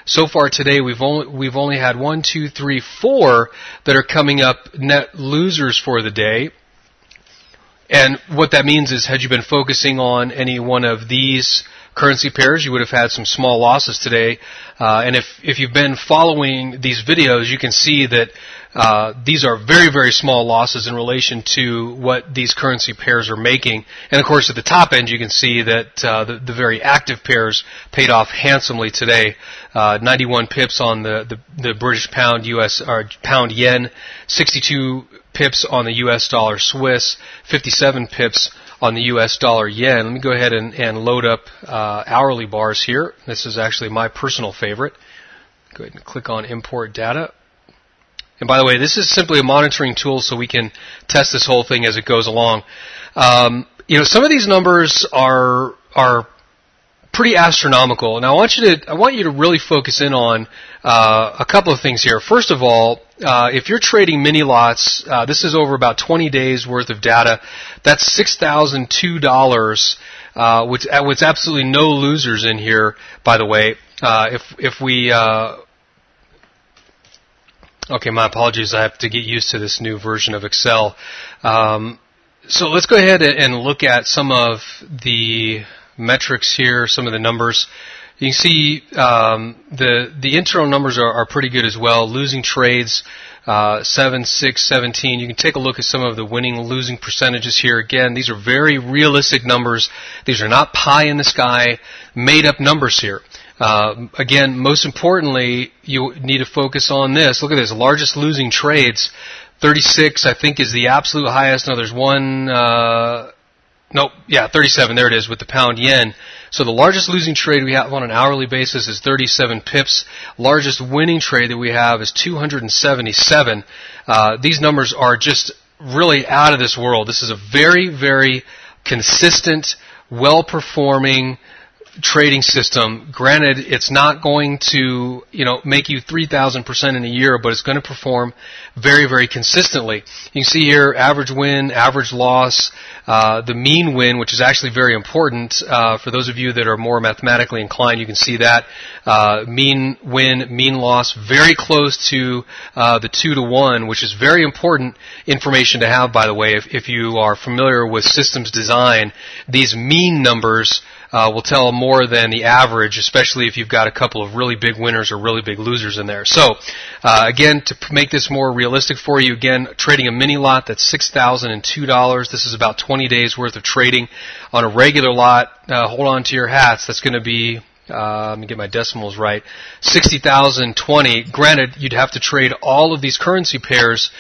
So far today, we've only had 1, 2, 3, 4 that are coming up net losers for the day. And what that means is, had you been focusing on any one of these currency pairs, you would have had some small losses today. And if you've been following these videos, you can see that these are very, very small losses in relation to what these currency pairs are making. And of course, at the top end, you can see that the very active pairs paid off handsomely today. 91 pips on the British pound, US or pound yen, 62 pips on the US dollar Swiss, 57 pips on the US dollar yen. Let me go ahead and load up hourly bars here. This is actually my personal favorite. Go ahead and click on import data. And by the way, this is simply a monitoring tool so we can test this whole thing as it goes along. Some of these numbers are pretty astronomical. Now I want you to really focus in on a couple of things here. First of all, if you're trading mini lots, this is over about 20 days worth of data. That's $6,002, with absolutely no losers in here, by the way. If we okay, my apologies. I have to get used to this new version of Excel. So let's go ahead and look at some of the metrics here, some of the numbers. You can see the internal numbers are pretty good as well. Losing trades, 7, 6, 17. You can take a look at some of the winning, losing percentages here. Again, these are very realistic numbers. These are not pie in the sky, made up numbers here. Again, most importantly, you need to focus on this. Look at this, largest losing trades, 36, I think, is the absolute highest. No, there's one, 37, there it is, with the pound yen. So the largest losing trade we have on an hourly basis is 37 pips. Largest winning trade that we have is 277. These numbers are just really out of this world. This is a very, very consistent, well-performing trading system. Granted, it's not going to, make you 3,000% in a year, but it's going to perform very, very consistently. You can see here average win, average loss, the mean win, which is actually very important. For those of you that are more mathematically inclined, you can see that mean win, mean loss, very close to the 2 to 1, which is very important information to have, by the way. If you are familiar with systems design, these mean numbers will tell more than the average, especially if you've got a couple of really big winners or really big losers in there. So, again, to make this more realistic for you, again, trading a mini lot, that's $6,002. This is about 20 days worth of trading. On a regular lot, hold on to your hats, that's going to be, let me get my decimals right, 60,020. Granted, you'd have to trade all of these currency pairs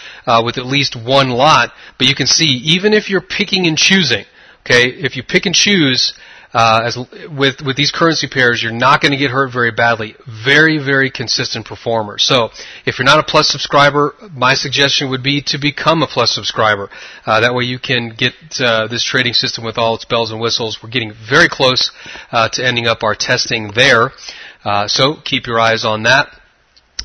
with at least one lot, but you can see, even if you're picking and choosing, okay, if you pick and choose, with these currency pairs, you're not going to get hurt very badly. Very, very consistent performer. So if you're not a Plus subscriber, my suggestion would be to become a Plus subscriber. That way you can get this trading system with all its bells and whistles. We're getting very close to ending up our testing there. So keep your eyes on that.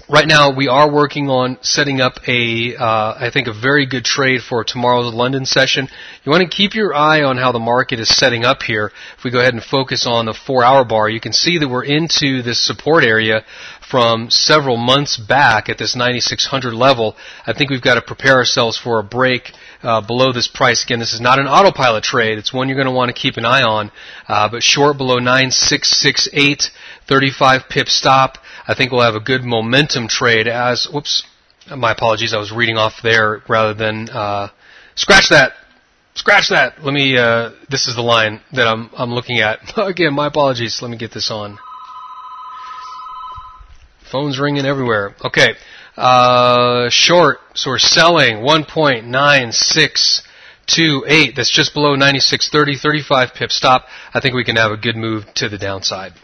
Right now, we are working on setting up I think, a very good trade for tomorrow's London session. You want to keep your eye on how the market is setting up here. If we go ahead and focus on the 4-hour bar, you can see that we're into this support area from several months back at this 9,600 level. I think we've got to prepare ourselves for a break below this price. Again, this is not an autopilot trade. It's one you're going to want to keep an eye on. But short below 9,668, 35 pip stop. I think we'll have a good momentum trade as, whoops, my apologies, I was reading off there rather than, scratch that. Let me, this is the line that I'm looking at. Again, my apologies, let me get this on. Phone's ringing everywhere. Okay, short, so we're selling 1.9628, that's just below 96.30, 35 pip stop. I think we can have a good move to the downside.